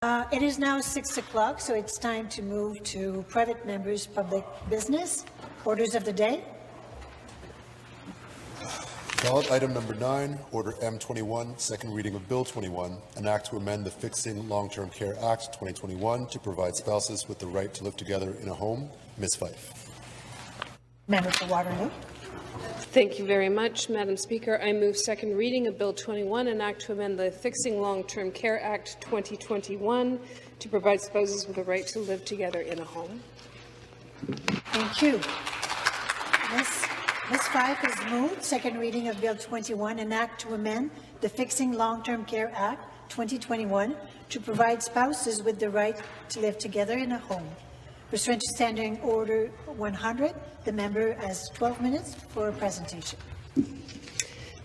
It is now 6 o'clock, so it's time to move to private members' public business. Orders of the day. Ballot item number 9, Order M21, second reading of Bill 21, an act to amend the Fixing Long-Term Care Act 2021 to provide spouses with the right to live together in a home. Ms. Fife. Member for Waterloo. Thank you very much, Madam Speaker. I move second reading of Bill 21, an act to amend the Fixing Long-Term Care Act 2021 to provide spouses with the right to live together in a home. Thank you. Ms. Fife has moved second reading of Bill 21, an act to amend the Fixing Long-Term Care Act 2021 to provide spouses with the right to live together in a home. Pursuant to Standing Order 100, the member has 12 minutes for a presentation.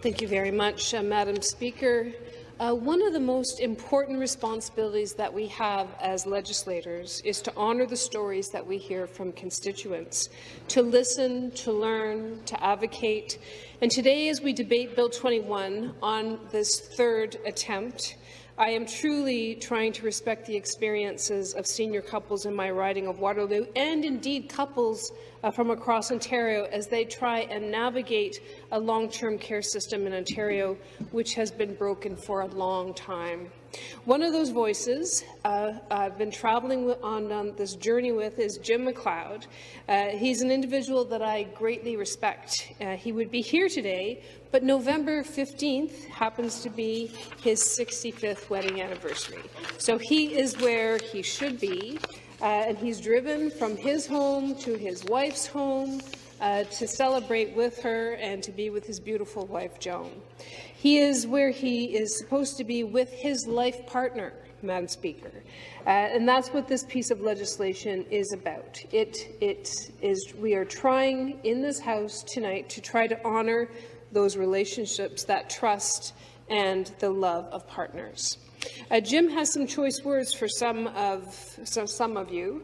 Thank you very much, Madam Speaker. One of the most important responsibilities that we have as legislators is to honour the stories that we hear from constituents, to listen, to learn, to advocate. And today, as we debate Bill 21 on this third attempt, I am truly trying to respect the experiences of senior couples in my riding of Waterloo, and indeed couples from across Ontario as they try and navigate a long-term care system in Ontario which has been broken for a long time. One of those voices I've been travelling on this journey with is Jim McLeod. He's an individual that I greatly respect. He would be here today, but November 15th happens to be his 65th wedding anniversary. So he is where he should be, and he's driven from his home to his wife's home to celebrate with her and to be with his beautiful wife, Joan. He is where he is supposed to be with his life partner, Madam Speaker. And that's what this piece of legislation is about. We are trying in this House tonight to try to honour those relationships, that trust and the love of partners. Jim has some choice words for some of you.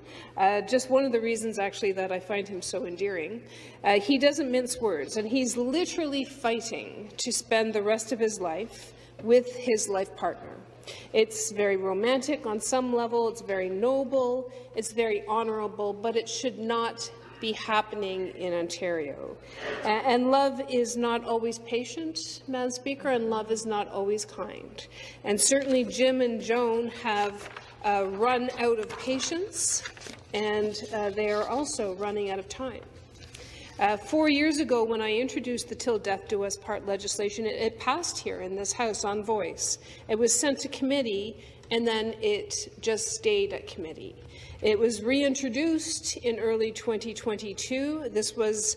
Just one of the reasons, actually, that I find him so endearing. He doesn't mince words, and he's literally fighting to spend the rest of his life with his life partner. It's very romantic on some level, it's very noble, it's very honourable, but it should not be happening in Ontario. And love is not always patient, Madam Speaker, and love is not always kind. And certainly Jim and Joan have run out of patience, and they are also running out of time. 4 years ago, when I introduced the Till Death Do Us Part legislation, it passed here in this House on voice. It was sent to committee, and then it just stayed at committee. It was reintroduced in early 2022. This was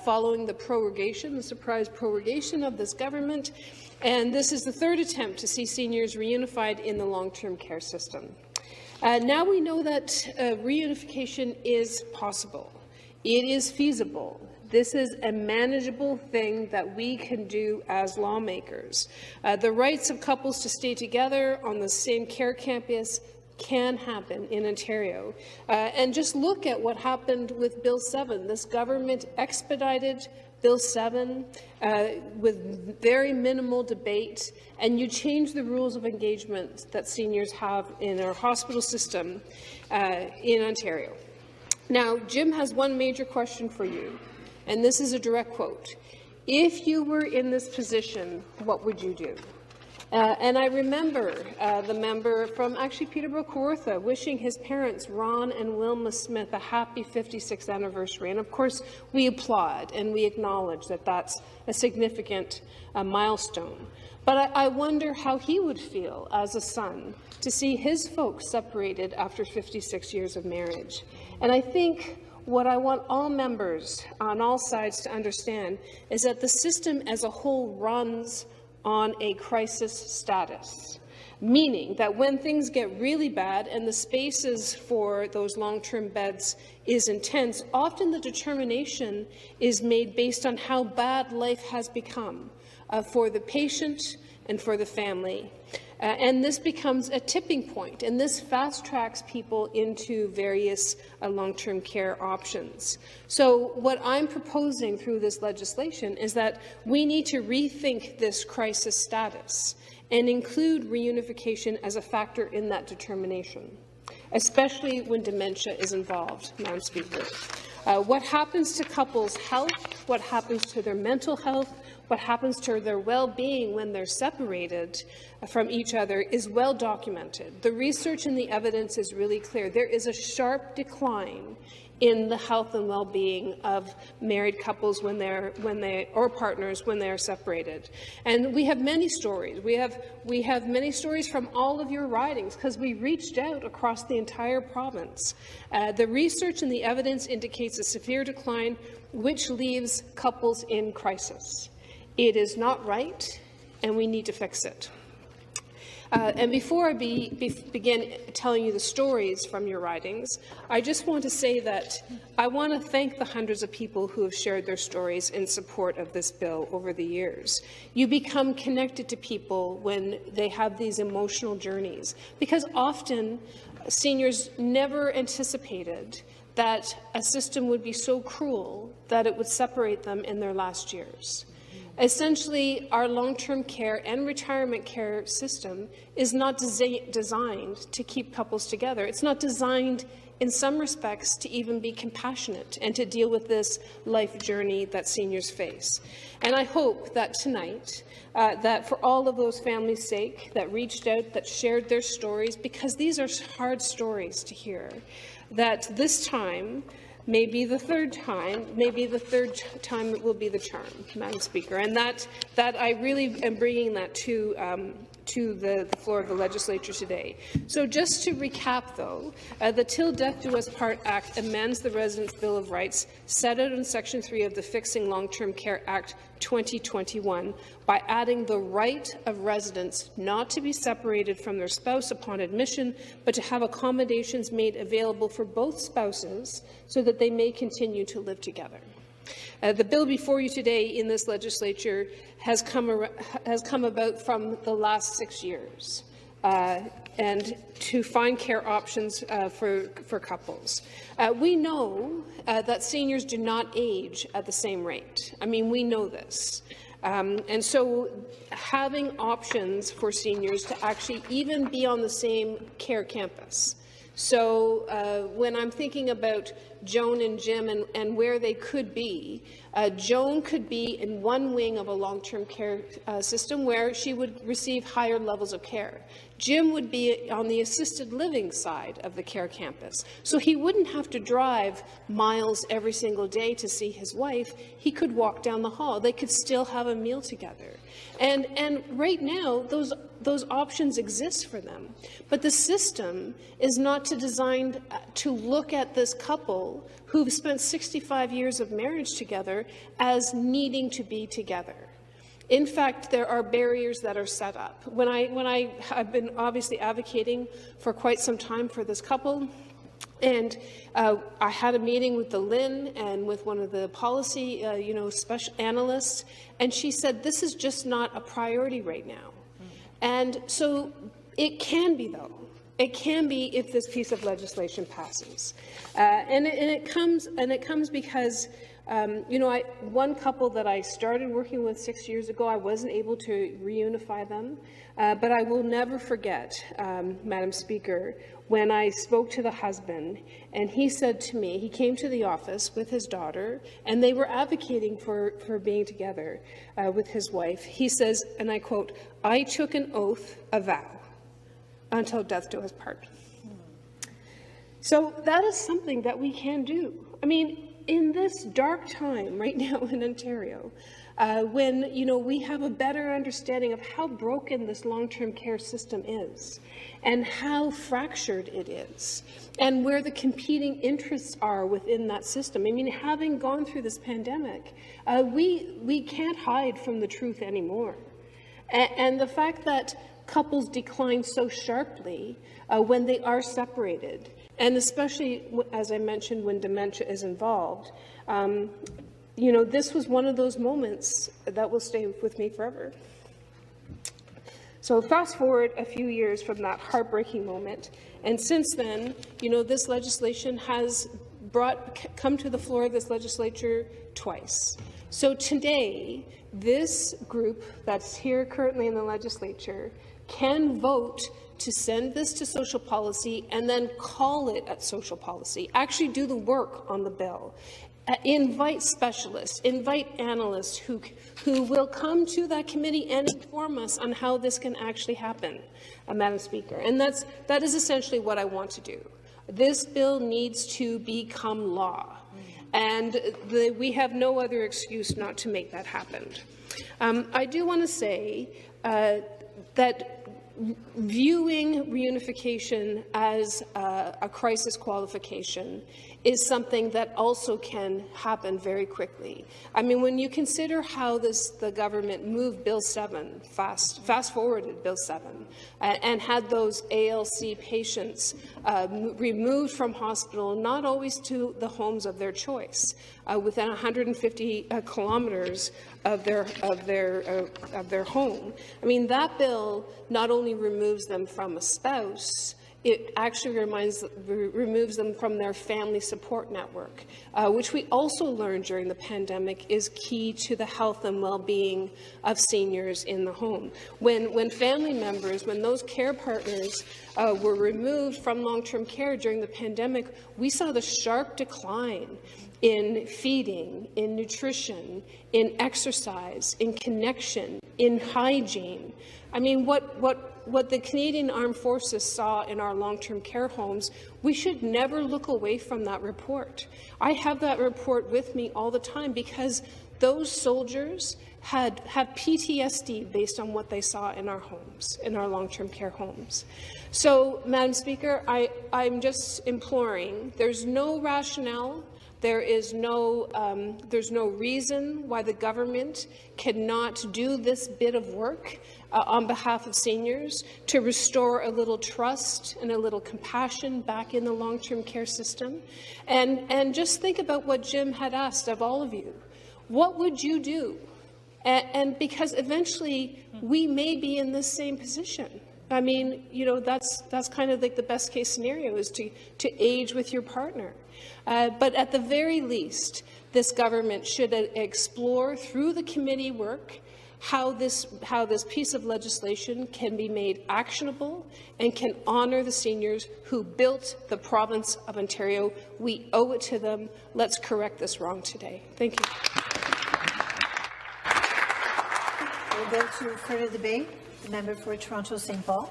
following the prorogation, the surprise prorogation of this government, and this is the third attempt to see seniors reunified in the long-term care system. Now we know that reunification is possible. It is feasible. This is a manageable thing that we can do as lawmakers. The rights of couples to stay together on the same care campus can happen in Ontario. And just look at what happened with Bill 7. This government expedited Bill 7 with very minimal debate, and you change the rules of engagement that seniors have in our hospital system in Ontario. Now, Jim has one major question for you, and this is a direct quote. If you were in this position, what would you do? And I remember the member from actually Peterborough Kawartha wishing his parents, Ron and Wilma Smith, a happy 56th anniversary. And of course, we applaud and we acknowledge that that's a significant milestone. But I wonder how he would feel as a son to see his folks separated after 56 years of marriage. And I think what I want all members on all sides to understand is that the system as a whole runs on a crisis status, meaning that when things get really bad and the spaces for those long-term beds is intense, often the determination is made based on how bad life has become for the patient and for the family. And this becomes a tipping point, and this fast-tracks people into various long-term care options. So what I'm proposing through this legislation is that we need to rethink this crisis status and include reunification as a factor in that determination, especially when dementia is involved, Madam Speaker. What happens to couples' health, what happens to their mental health, what happens to their well-being when they're separated from each other is well documented. The research and the evidence is really clear. There is a sharp decline in the health and well-being of married couples or partners when they are separated. And we have many stories. We have many stories from all of your ridings because we reached out across the entire province. The research and the evidence indicates a severe decline, which leaves couples in crisis. It is not right, and we need to fix it. And before I begin telling you the stories from your ridings, I just want to say that I want to thank the hundreds of people who have shared their stories in support of this bill over the years. You become connected to people when they have these emotional journeys, because often seniors never anticipated that a system would be so cruel that it would separate them in their last years. Essentially, our long-term care and retirement care system is not designed to keep couples together. It's not designed, in some respects, to even be compassionate and to deal with this life journey that seniors face. And I hope that tonight, that for all of those families' sake that reached out, that shared their stories, because these are hard stories to hear, that this time, maybe the third time it will be the charm, Madam Speaker, and that I really am bringing that to the floor of the legislature today. So just to recap, though, the Till Death Do Us Part Act amends the Residents' Bill of Rights set out in Section 3 of the Fixing Long-Term Care Act 2021 by adding the right of residents not to be separated from their spouse upon admission, but to have accommodations made available for both spouses so that they may continue to live together. The bill before you today in this legislature has come about from the last 6 years, and to find care options for couples. We know that seniors do not age at the same rate. I mean, we know this. And so having options for seniors to actually even be on the same care campus. So when I'm thinking about Joan and Jim and where they could be, Joan could be in one wing of a long-term care system where she would receive higher levels of care. Jim would be on the assisted living side of the care campus, so he wouldn't have to drive miles every single day to see his wife. He could walk down the hall. They could still have a meal together. And right now, those options exist for them. But the system is not designed to look at this couple who've spent 65 years of marriage together as needing to be together. In fact, there are barriers that are set up. When I have been obviously advocating for quite some time for this couple, and I had a meeting with the LHIN and with one of the policy, special analysts, and she said, this is just not a priority right now. And so it can be, though. It can be if this piece of legislation passes. And it comes because one couple that I started working with 6 years ago, I wasn't able to reunify them, but I will never forget, Madam Speaker, when I spoke to the husband, and he said to me, he came to the office with his daughter, and they were advocating for being together with his wife. He says, and I quote, "I took an oath, a vow, until death do us part." So that is something that we can do. I mean, in this dark time right now in Ontario, when we have a better understanding of how broken this long-term care system is and how fractured it is and where the competing interests are within that system. I mean, having gone through this pandemic, we can't hide from the truth anymore. And the fact that couples decline so sharply when they are separated, and especially, as I mentioned, when dementia is involved, this was one of those moments that will stay with me forever. So fast forward a few years from that heartbreaking moment, and since then, this legislation has come to the floor of this legislature twice. So today, this group that's here currently in the legislature can vote to send this to social policy and then call it at social policy, actually do the work on the bill. Invite specialists, invite analysts who will come to that committee and inform us on how this can actually happen, Madam Speaker. And that is essentially what I want to do. This bill needs to become law, and we have no other excuse not to make that happen. I do want to say that viewing reunification as a crisis qualification is something that also can happen very quickly. I mean, when you consider how the government moved Bill 7, fast-forwarded Bill 7, and had those ALC patients removed from hospital, not always to the homes of their choice, within 150 kilometers of their home. I mean, that bill not only removes them from a spouse, it actually removes them from their family support network, which we also learned during the pandemic is key to the health and well-being of seniors in the home. When family members, when those care partners were removed from long-term care during the pandemic, we saw the sharp decline in feeding, in nutrition, in exercise, in connection, in hygiene. I mean, what the Canadian Armed Forces saw in our long-term care homes, we should never look away from that report. I have that report with me all the time because those soldiers have PTSD based on what they saw in our homes, in our long-term care homes. So, Madam Speaker, I'm just imploring, there's no rationale, there's no reason why the government cannot do this bit of work on behalf of seniors to restore a little trust and a little compassion back in the long-term care system. And just think about what Jim had asked of all of you. What would you do? And because eventually we may be in this same position. I mean, you know, that's kind of like the best case scenario is to age with your partner. But at the very least, this government should explore through the committee work how this piece of legislation can be made actionable and can honour the seniors who built the province of Ontario. We owe it to them. Let's correct this wrong today. Thank you. We'll go to further debate. The member for Toronto St. Paul.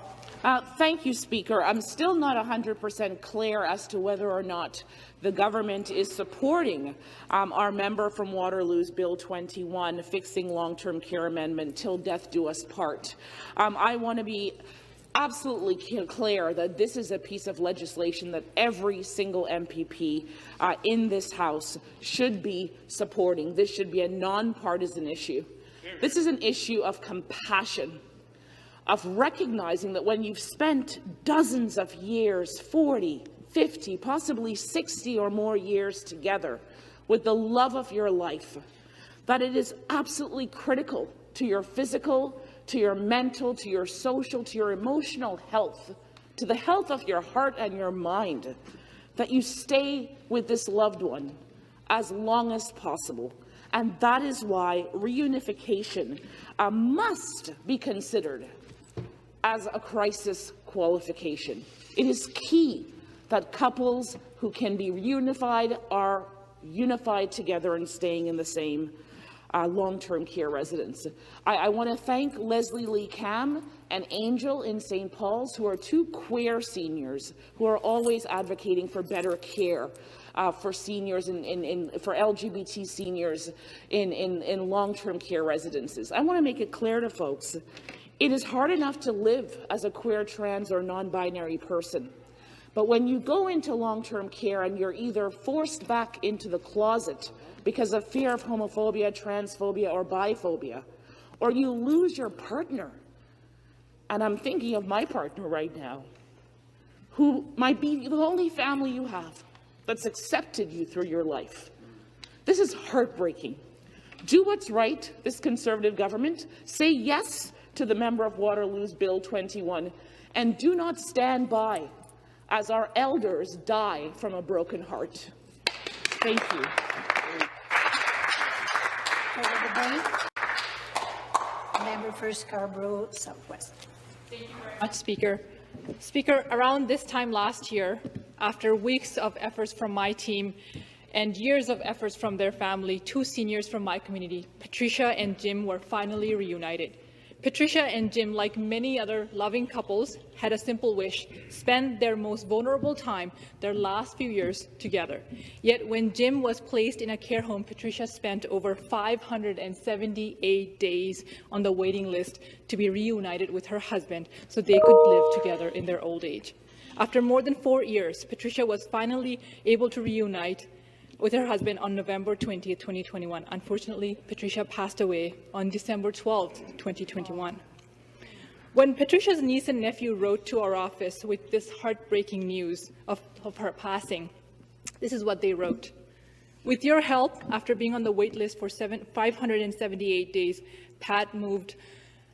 Thank you, Speaker. I'm still not 100% clear as to whether or not the government is supporting our member from Waterloo's Bill 21, Fixing Long-Term Care Amendment, Till Death Do Us Part. I want to be absolutely clear that this is a piece of legislation that every single MPP in this House should be supporting. This should be a nonpartisan issue. This is an issue of compassion, of recognizing that when you've spent dozens of years, 40, 50, possibly 60 or more years together with the love of your life, that it is absolutely critical to your physical, to your mental, to your social, to your emotional health, to the health of your heart and your mind, that you stay with this loved one as long as possible. And that is why reunification must be considered as a crisis qualification. It is key that couples who can be reunified are unified together and staying in the same long-term care residence. I want to thank Leslie Lee Cam and Angel in St. Paul's, who are two queer seniors who are always advocating for better care for seniors for LGBT seniors in long-term care residences. I want to make it clear to folks, it is hard enough to live as a queer, trans, or non-binary person. But when you go into long-term care and you're either forced back into the closet because of fear of homophobia, transphobia, or biphobia, or you lose your partner, and I'm thinking of my partner right now, who might be the only family you have that's accepted you through your life. This is heartbreaking. Do what's right, this Conservative government. Say yes to the member of Waterloo's Bill 21, and do not stand by as our elders die from a broken heart. Thank you. debate. Member for Scarborough Southwest. Much, Speaker. Speaker, around this time last year, after weeks of efforts from my team and years of efforts from their family, two seniors from my community, Patricia and Jim, were finally reunited. Patricia and Jim, like many other loving couples, had a simple wish: spend their most vulnerable time, their last few years, together. Yet when Jim was placed in a care home, Patricia spent over 578 days on the waiting list to be reunited with her husband so they could live together in their old age. After more than 4 years, Patricia was finally able to reunite with her husband on November 20, 2021. Unfortunately, Patricia passed away on December 12, 2021. When Patricia's niece and nephew wrote to our office with this heartbreaking news of her passing, this is what they wrote. With your help, after being on the wait list for 578 days, Pat moved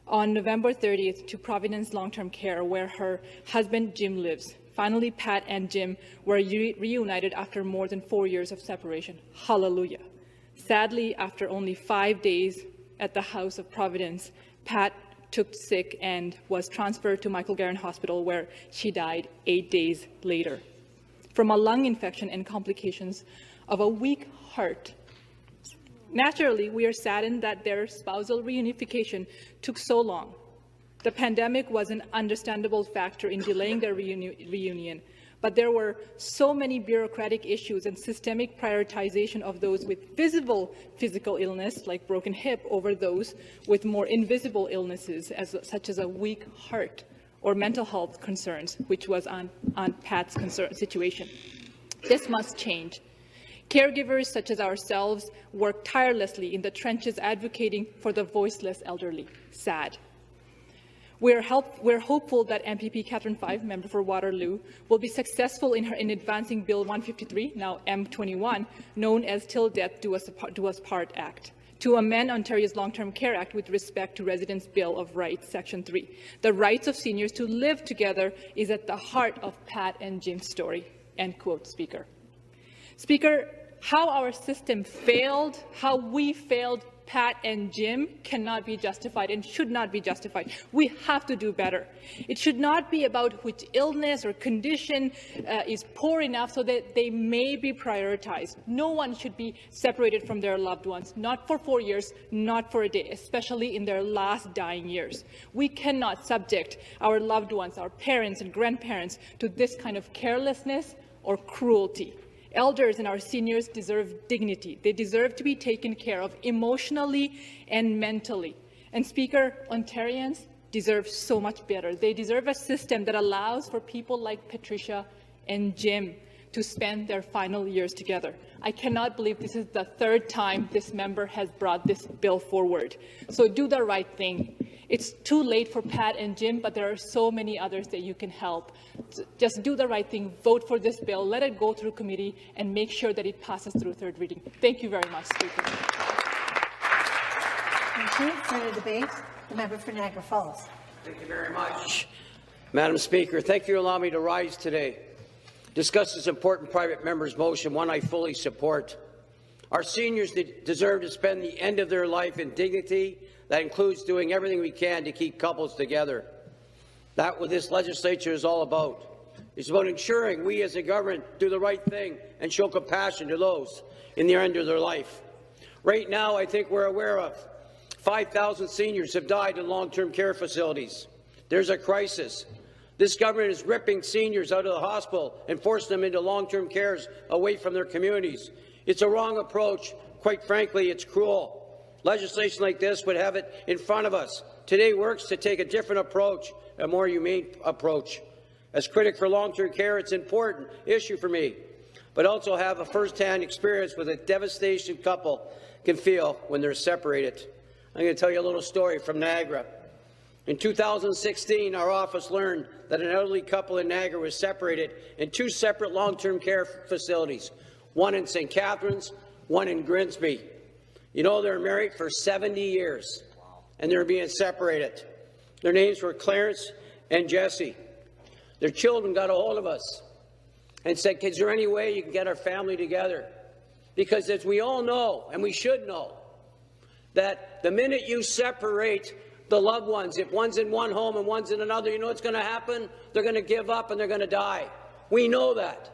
on November 30th to Providence Long-Term Care, where her husband Jim lives. Finally, Pat and Jim were reunited after more than 4 years of separation. Hallelujah. Sadly, after only 5 days at the House of Providence, Pat took sick and was transferred to Michael Garron Hospital, where she died 8 days later from a lung infection and complications of a weak heart. Naturally, we are saddened that their spousal reunification took so long. The pandemic was an understandable factor in delaying their reunion, but there were so many bureaucratic issues and systemic prioritization of those with visible physical illness, like broken hip, over those with more invisible illnesses, such as a weak heart or mental health concerns, which was on Pat's situation. This must change. Caregivers such as ourselves work tirelessly in the trenches advocating for the voiceless elderly. Sad. We're hopeful that MPP Catherine Fife, member for Waterloo, will be successful in advancing Bill 153, now M21, known as Till Death Do Us Part Act, to amend Ontario's Long-Term Care Act with respect to Residents' Bill of Rights, Section 3. The rights of seniors to live together is at the heart of Pat and Jim's story. End quote, Speaker. Speaker, how our system failed, how we failed Pat and Jim cannot be justified and should not be justified. We have to do better. It should not be about which illness or condition is poor enough so that they may be prioritized. No one should be separated from their loved ones, not for 4 years, not for a day, especially in their last dying years. We cannot subject our loved ones, our parents and grandparents, to this kind of carelessness or cruelty. Elders and our seniors deserve dignity. They deserve to be taken care of emotionally and mentally. And Speaker, Ontarians deserve so much better. They deserve a system that allows for people like Patricia and Jim to spend their final years together. I cannot believe this is the third time this member has brought this bill forward. So do the right thing. It's too late for Pat and Jim, but there are so many others that you can help. Just do the right thing, vote for this bill, let it go through committee, and make sure that it passes through third reading. Thank you very much, Speaker. Thank you. For the debate, the member for Niagara Falls. Thank you very much. Madam Speaker, thank you for allowing me to rise today. Discuss this important private member's motion, one I fully support. Our seniors deserve to spend the end of their life in dignity. That includes doing everything we can to keep couples together. That's what this legislature is all about. It's about ensuring we as a government do the right thing and show compassion to those in the end of their life. Right now, I think we're aware of 5,000 seniors have died in long-term care facilities. There's a crisis. This government is ripping seniors out of the hospital and forcing them into long-term cares away from their communities. It's a wrong approach. Quite frankly, it's cruel. Legislation like this would have it in front of us. Today works to take a different approach, a more humane approach. As critic for long-term care, it's an important issue for me, but also have a first-hand experience with a devastation couple can feel when they're separated. I'm going to tell you a little story from Niagara. In 2016, our office learned that an elderly couple in Niagara was separated in 2 separate long-term care facilities, one in St. Catharines, one in Grimsby. You know, they were married for 70 years, and they're being separated. Their names were Clarence and Jesse. Their children got a hold of us and said, is there any way you can get our family together? Because as we all know, and we should know, that the minute you separate the loved ones, if one's in one home and one's in another, you know what's going to happen? They're going to give up and they're going to die. We know that.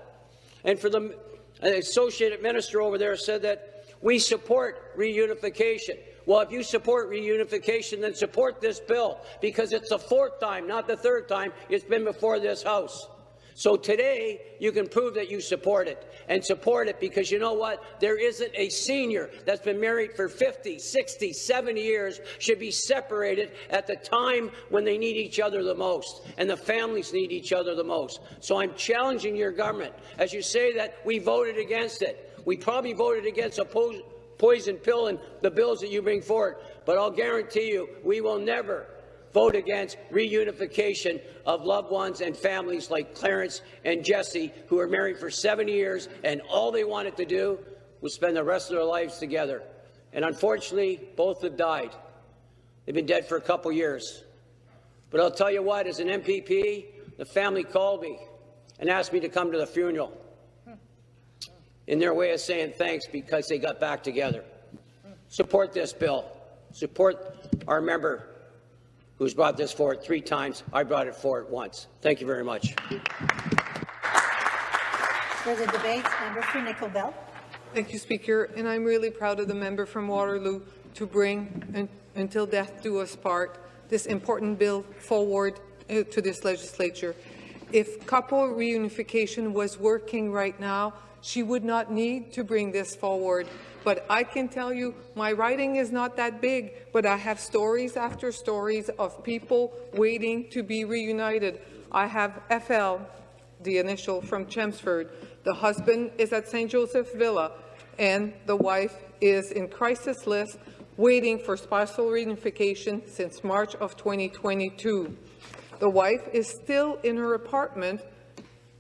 And for the associate minister over there said that we support reunification. Well, if you support reunification, then support this bill, because it's the fourth time, not the third time, it's been before this House. So today, you can prove that you support it, and support it because you know what? There isn't a senior that's been married for 50, 60, 70 years should be separated at the time when they need each other the most, and the families need each other the most. So I'm challenging your government, as you say that we voted against it. We probably voted against a poison pill in the bills that you bring forward, but I'll guarantee you we will never vote against reunification of loved ones and families like Clarence and Jesse, who are married for 70 years, and all they wanted to do was spend the rest of their lives together. And unfortunately, both have died. They've been dead for a couple years. But I'll tell you what, as an MPP, the family called me and asked me to come to the funeral in their way of saying thanks because they got back together. Support this bill. Support our member who's brought this forward 3 times. I brought it forward once. Thank you very much. For the debate, member for Nickel Belt. Thank you, Speaker. And I'm really proud of the member from Waterloo to bring Until Death Do Us Part, this important bill, forward to this legislature. If couple reunification was working right now, she would not need to bring this forward. But I can tell you, my writing is not that big, but I have stories after stories of people waiting to be reunited. I have FL, the initial from Chelmsford. The husband is at St. Joseph Villa, and the wife is in crisis list, waiting for spousal reunification since March of 2022. The wife is still in her apartment,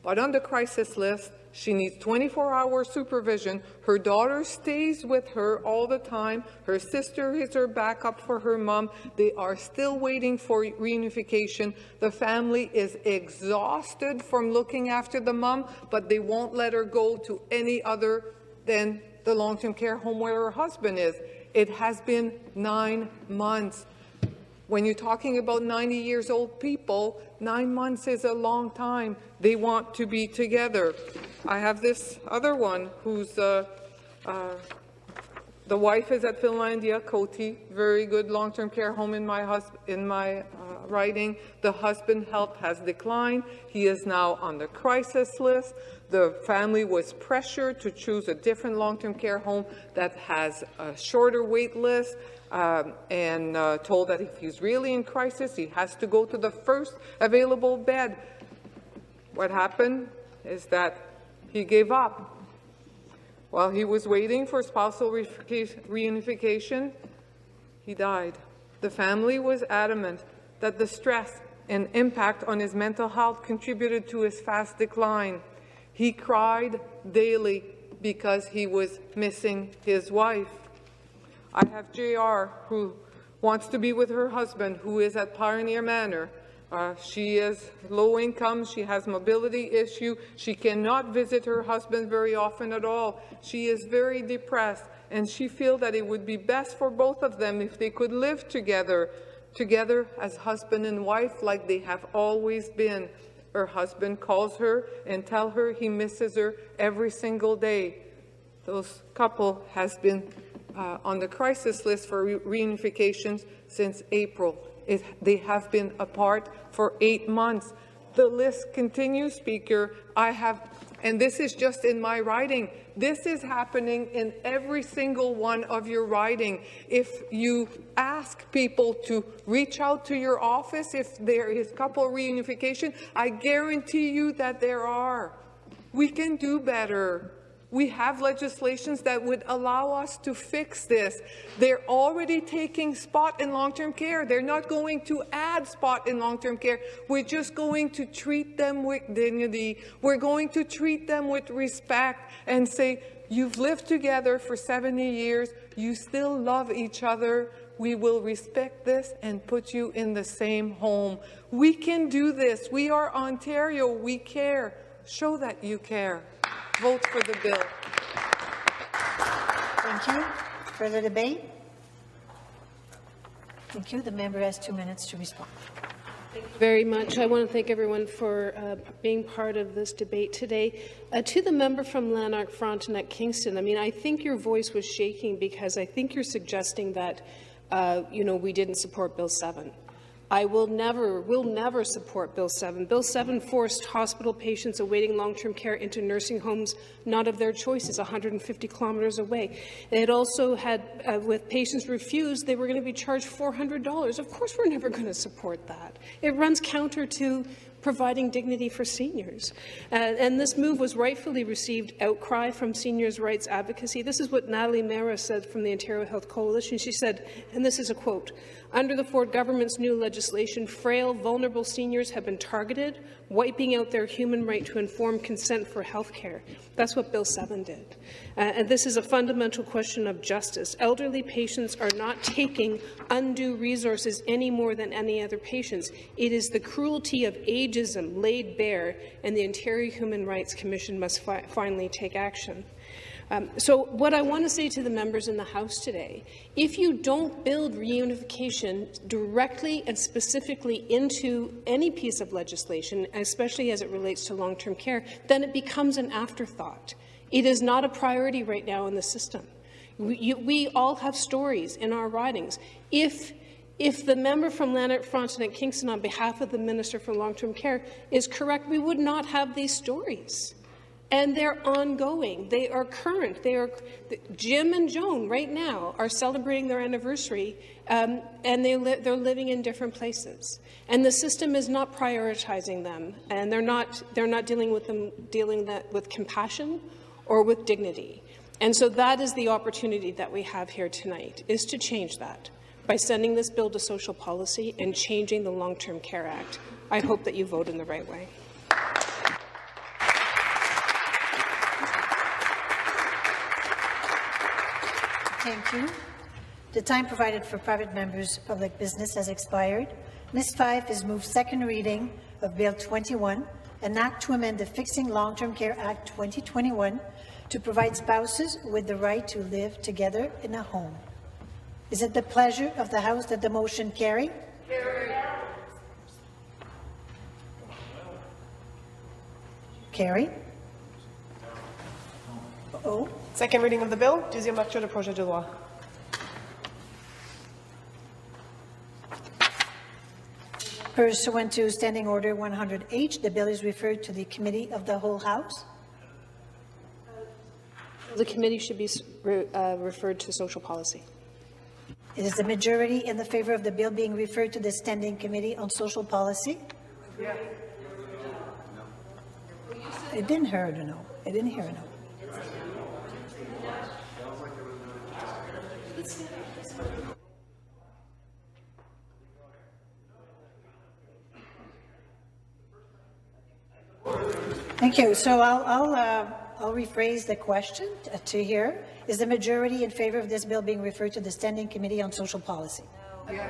but on the crisis list. She needs 24-hour supervision. Her daughter stays with her all the time. Her sister is her backup for her mom. They are still waiting for reunification. The family is exhausted from looking after the mom, but they won't let her go to any other than the long-term care home where her husband is. It has been 9 months. When you're talking about 90 years old people, 9 months is a long time. They want to be together. I have this other one who's the wife is at Finlandia, Koti, very good long-term care home in my writing. The husband health has declined. He is now on the crisis list. The family was pressured to choose a different long-term care home that has a shorter wait list. And told that if he's really in crisis, he has to go to the first available bed. What happened is that he gave up. While he was waiting for spousal reunification, he died. The family was adamant that the stress and impact on his mental health contributed to his fast decline. He cried daily because he was missing his wife. I have JR, who wants to be with her husband, who is at Pioneer Manor. She is low income. She has mobility issue. She cannot visit her husband very often at all. She is very depressed, and she feels that it would be best for both of them if they could live together as husband and wife like they have always been. Her husband calls her and tells her he misses her every single day. Those couple has been on the crisis list for reunifications since April. They have been apart for 8 months. The list continues, Speaker. And this is just in my writing. This is happening in every single one of your writing. If you ask people to reach out to your office if there is couple reunification, I guarantee you that there are. We can do better. We have legislations that would allow us to fix this. They're already taking spot in long-term care. They're not going to add spot in long-term care. We're just going to treat them with dignity. We're going to treat them with respect and say, you've lived together for 70 years. You still love each other. We will respect this and put you in the same home. We can do this. We are Ontario. We care. Show that you care. Vote for the bill. Thank you. Further debate? Thank you. The member has 2 minutes to respond. Thank you very much. I want to thank everyone for being part of this debate today. To the member from Lanark, Frontenac, Kingston, I mean, I think your voice was shaking because I think you're suggesting that, we didn't support Bill 7. will never support Bill 7. Bill 7 forced hospital patients awaiting long-term care into nursing homes not of their choices, 150 kilometres away. It also had, with patients refused, they were going to be charged $400. Of course, we're never going to support that. It runs counter to providing dignity for seniors. And this move was rightfully received outcry from seniors' rights advocacy. This is what Natalie Mara said from the Ontario Health Coalition. She said, and this is a quote, "Under the Ford government's new legislation, frail, vulnerable seniors have been targeted, wiping out their human right to informed consent for health care." That's what Bill 7 did. And this is a fundamental question of justice. Elderly patients are not taking undue resources any more than any other patients. It is the cruelty of ageism laid bare, and the Ontario Human Rights Commission must finally take action. So what I want to say to the members in the House today, if you don't build reunification directly and specifically into any piece of legislation, especially as it relates to long-term care, then it becomes an afterthought. It is not a priority right now in the system. We all have stories in our ridings. If the member from Lanark, Frontenac, Kingston, on behalf of the Minister for Long-Term Care, is correct, we would not have these stories. And they're ongoing. They are current. Jim and Joan right now are celebrating their anniversary, and they're living in different places. And the system is not prioritizing them, and they're not dealing with compassion or with dignity. And so that is the opportunity that we have here tonight, is to change that by sending this bill to social policy and changing the Long-Term Care Act. I hope that you vote in the right way. Thank you. The time provided for private members' public business has expired. Ms. Fife has moved second reading of Bill 21, an act to amend the Fixing Long-Term Care Act 2021 to provide spouses with the right to live together in a home. Is it the pleasure of the House that the motion carry? Carry. Oh. Second reading of the bill. Deuxième lecture du projet de loi. Pursuant to Standing Order 100H, the bill is referred to the Committee of the Whole House. The committee should be referred to social policy. It is the majority in the favour of the bill being referred to the Standing Committee on Social Policy. Yeah. I didn't hear a no. I didn't hear a no. Thank you. So I'll rephrase the question to here. Is the majority in favour of this bill being referred to the Standing Committee on Social Policy? No. Yeah.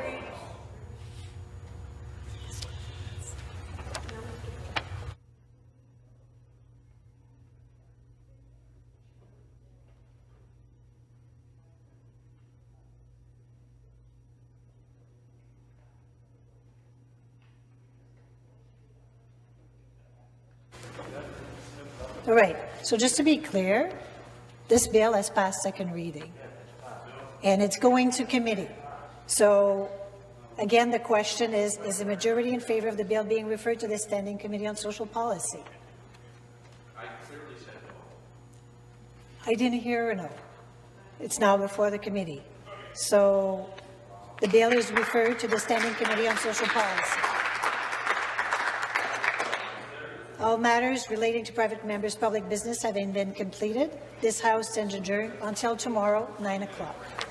All right. So just to be clear, this bill has passed second reading, and it's going to committee. So, again, the question is the majority in favour of the bill being referred to the Standing Committee on Social Policy? I clearly said no. I didn't hear a no. It's now before the committee. So, the bill is referred to the Standing Committee on Social Policy. All matters relating to private members' public business having been completed, this House stands adjourned until tomorrow, 9 o'clock.